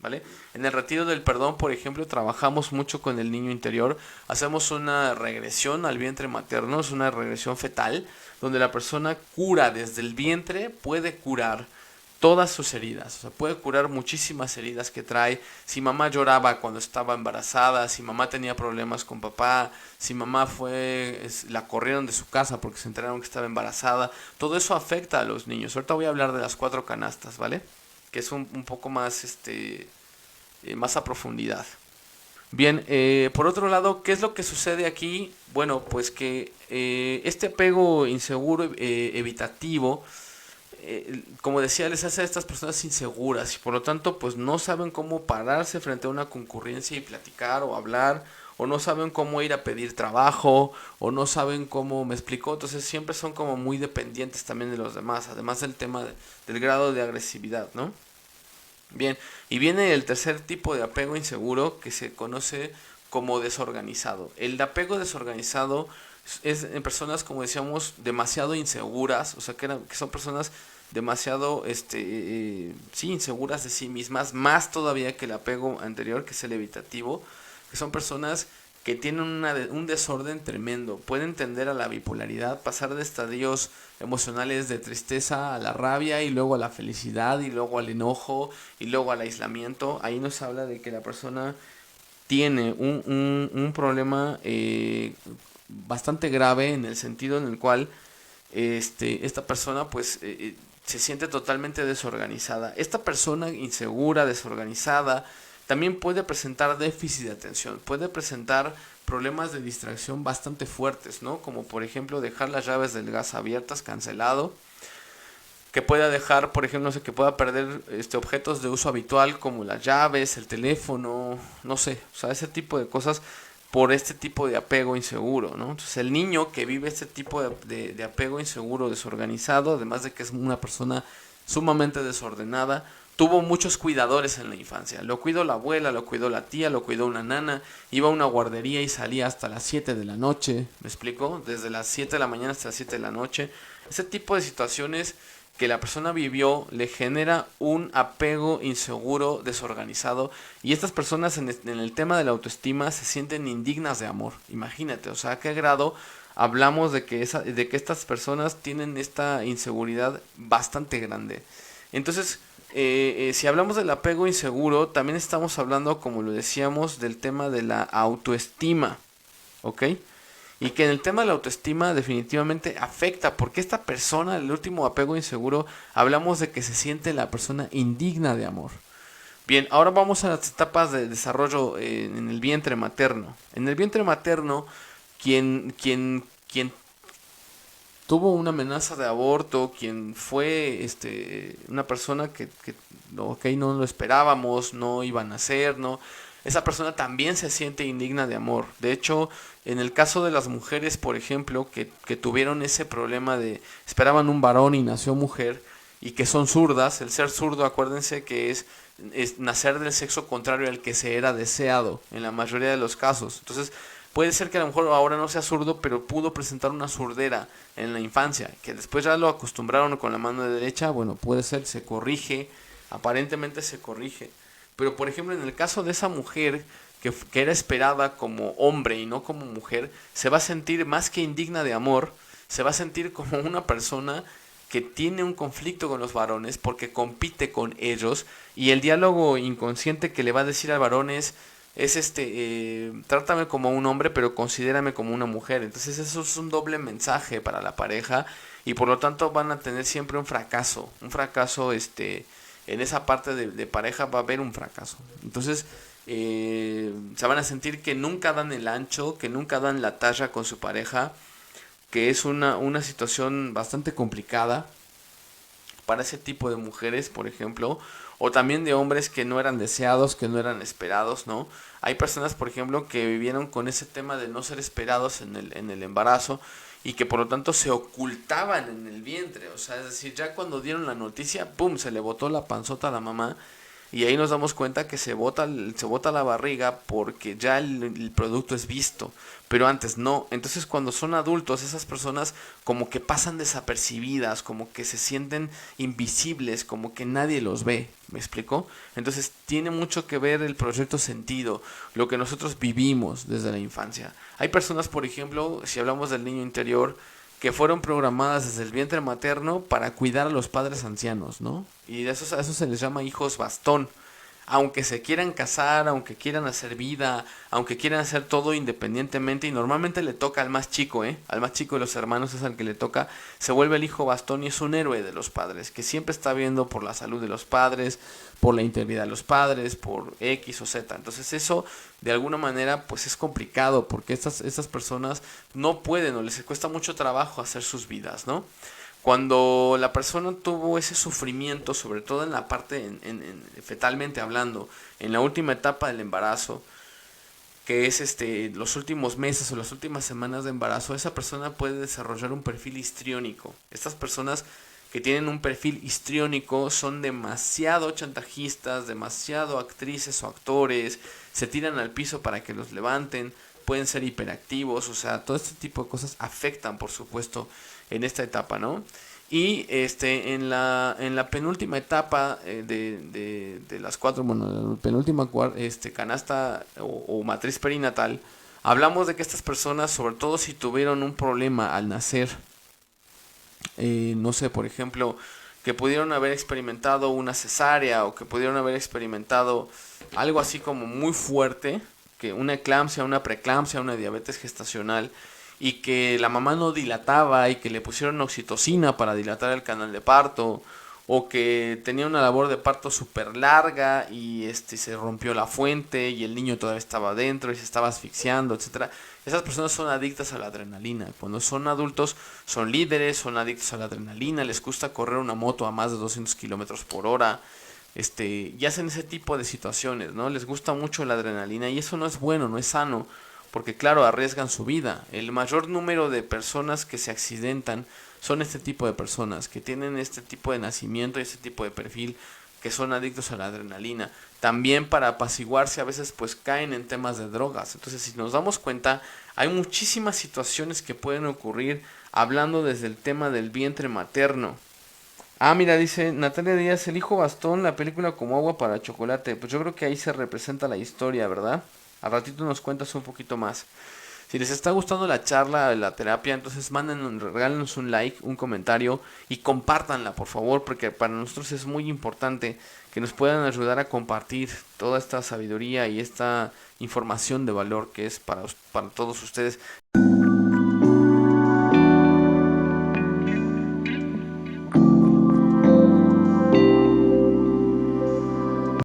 ¿vale? En el retiro del perdón, por ejemplo, trabajamos mucho con el niño interior, hacemos una regresión al vientre materno, es una regresión fetal, donde la persona cura desde el vientre, puede curar todas sus heridas, o sea, puede curar muchísimas heridas que trae. Si mamá lloraba cuando estaba embarazada, si mamá tenía problemas con papá, si mamá la corrieron de su casa porque se enteraron que estaba embarazada, todo eso afecta a los niños. Ahorita voy a hablar de las 4 canastas, ¿vale? Que es un poco más, más a profundidad. Bien, por otro lado, ¿qué es lo que sucede aquí? Bueno, pues que este apego inseguro, evitativo, como decía, les hace a estas personas inseguras y por lo tanto pues no saben cómo pararse frente a una concurrencia y platicar o hablar, o no saben cómo ir a pedir trabajo, o no saben cómo, me explicó, entonces siempre son como muy dependientes también de los demás, además del tema del grado de agresividad, ¿no? Bien, y viene el tercer tipo de apego inseguro que se conoce como desorganizado. El de apego desorganizado es en personas, como decíamos, demasiado inseguras, o sea, que son personas demasiado, sí, inseguras de sí mismas, más todavía que el apego anterior, que es el evitativo, que son personas que tienen un desorden tremendo, pueden tender a la bipolaridad, pasar de estadios emocionales de tristeza a la rabia y luego a la felicidad y luego al enojo y luego al aislamiento. Ahí nos habla de que la persona tiene un problema bastante grave en el sentido en el cual esta persona pues se siente totalmente desorganizada. Esta persona insegura, desorganizada, también puede presentar déficit de atención, puede presentar problemas de distracción bastante fuertes, ¿no? Como por ejemplo dejar las llaves del gas abiertas, cancelado, que pueda dejar, por ejemplo, no sé, que pueda perder objetos de uso habitual como las llaves, el teléfono, no sé, o sea, ese tipo de cosas por este tipo de apego inseguro, ¿no? Entonces el niño que vive este tipo de apego inseguro, desorganizado, además de que es una persona sumamente desordenada, tuvo muchos cuidadores en la infancia. Lo cuidó la abuela, lo cuidó la tía, lo cuidó una nana, iba a una guardería y salía hasta las 7 de la noche, ¿me explico? Desde las 7 de la mañana hasta las 7 de la noche. Ese tipo de situaciones que la persona vivió le genera un apego inseguro, desorganizado, y estas personas en el tema de la autoestima se sienten indignas de amor. Imagínate, o sea, a qué grado hablamos de que estas personas tienen esta inseguridad bastante grande. Entonces, si hablamos del apego inseguro, también estamos hablando, como lo decíamos, del tema de la autoestima, ¿ok? Y que en el tema de la autoestima definitivamente afecta, porque esta persona, el último apego inseguro, hablamos de que se siente la persona indigna de amor. Bien, ahora vamos a las etapas de desarrollo en el vientre materno. En el vientre materno, quien tuvo una amenaza de aborto, quien fue una persona que okay, no lo esperábamos, no iba a nacer, no, esa persona también se siente indigna de amor. De hecho, en el caso de las mujeres, por ejemplo, que tuvieron ese problema de esperaban un varón y nació mujer y que son zurdas, el ser zurdo, acuérdense que es nacer del sexo contrario al que se era deseado en la mayoría de los casos. Entonces, puede ser que a lo mejor ahora no sea zurdo, pero pudo presentar una surdera en la infancia, que después ya lo acostumbraron con la mano derecha, bueno, puede ser, se corrige, aparentemente se corrige. Pero por ejemplo, en el caso de esa mujer que era esperada como hombre y no como mujer, se va a sentir más que indigna de amor, se va a sentir como una persona que tiene un conflicto con los varones porque compite con ellos, y el diálogo inconsciente que le va a decir al varón es trátame como un hombre pero considérame como una mujer. Entonces eso es un doble mensaje para la pareja y por lo tanto van a tener siempre un fracaso en esa parte de pareja va a haber un fracaso. Entonces se van a sentir que nunca dan el ancho, que nunca dan la talla con su pareja, que es una situación bastante complicada para ese tipo de mujeres, por ejemplo, o también de hombres que no eran deseados, que no eran esperados, ¿no? Hay personas, por ejemplo, que vivieron con ese tema de no ser esperados en el embarazo y que por lo tanto se ocultaban en el vientre, o sea, es decir, ya cuando dieron la noticia, ¡pum!, se le botó la panzota a la mamá Y ahí nos damos cuenta que se bota la barriga porque ya el producto es visto, pero antes no. Entonces cuando son adultos, esas personas como que pasan desapercibidas, como que se sienten invisibles, como que nadie los ve. ¿Me explico? Entonces tiene mucho que ver el proyecto sentido, lo que nosotros vivimos desde la infancia. Hay personas, por ejemplo, si hablamos del niño interior, que fueron programadas desde el vientre materno para cuidar a los padres ancianos, ¿no? Y a eso se les llama hijos bastón. Aunque se quieran casar, aunque quieran hacer vida, aunque quieran hacer todo independientemente, y normalmente le toca al más chico, ¿eh? Al más chico de los hermanos es al que le toca, se vuelve el hijo bastón y es un héroe de los padres, que siempre está viendo por la salud de los padres, por la integridad de los padres, por X o Z. Entonces eso, de alguna manera, pues es complicado, porque estas personas no pueden o les cuesta mucho trabajo hacer sus vidas, ¿no? Cuando la persona tuvo ese sufrimiento, sobre todo en la parte, fetalmente hablando, en la última etapa del embarazo, que es los últimos meses o las últimas semanas de embarazo, esa persona puede desarrollar un perfil histriónico. Estas personas que tienen un perfil histriónico son demasiado chantajistas, demasiado actrices o actores, se tiran al piso para que los levanten, pueden ser hiperactivos, o sea, todo este tipo de cosas afectan, por supuesto, en esta etapa, ¿no? Y en la penúltima etapa de las cuatro, bueno, la penúltima canasta o matriz perinatal, hablamos de que estas personas, sobre todo si tuvieron un problema al nacer, no sé, por ejemplo, que pudieron haber experimentado una cesárea o que pudieron haber experimentado algo así como muy fuerte, que una eclampsia, una preeclampsia, una diabetes gestacional, y que la mamá no dilataba y que le pusieron oxitocina para dilatar el canal de parto, o que tenía una labor de parto súper larga y se rompió la fuente y el niño todavía estaba adentro y se estaba asfixiando, etcétera. Esas personas son adictas a la adrenalina. Cuando son adultos son líderes, son adictos a la adrenalina, les gusta correr una moto a más de 200 kilómetros por hora, y hacen ese tipo de situaciones, ¿no? Les gusta mucho la adrenalina y eso no es bueno, no es sano, porque claro, arriesgan su vida. El mayor número de personas que se accidentan son este tipo de personas, que tienen este tipo de nacimiento y este tipo de perfil, que son adictos a la adrenalina. También para apaciguarse a veces pues caen en temas de drogas. Entonces si nos damos cuenta, hay muchísimas situaciones que pueden ocurrir hablando desde el tema del vientre materno. Ah, mira, dice Natalia Díaz, el hijo bastón, la película como agua para chocolate. Pues yo creo que ahí se representa la historia, ¿verdad? Al ratito nos cuentas un poquito más. Si les está gustando la charla, la terapia, entonces regálenos un like, un comentario y compártanla, por favor, porque para nosotros es muy importante que nos puedan ayudar a compartir toda esta sabiduría y esta información de valor que es para todos ustedes.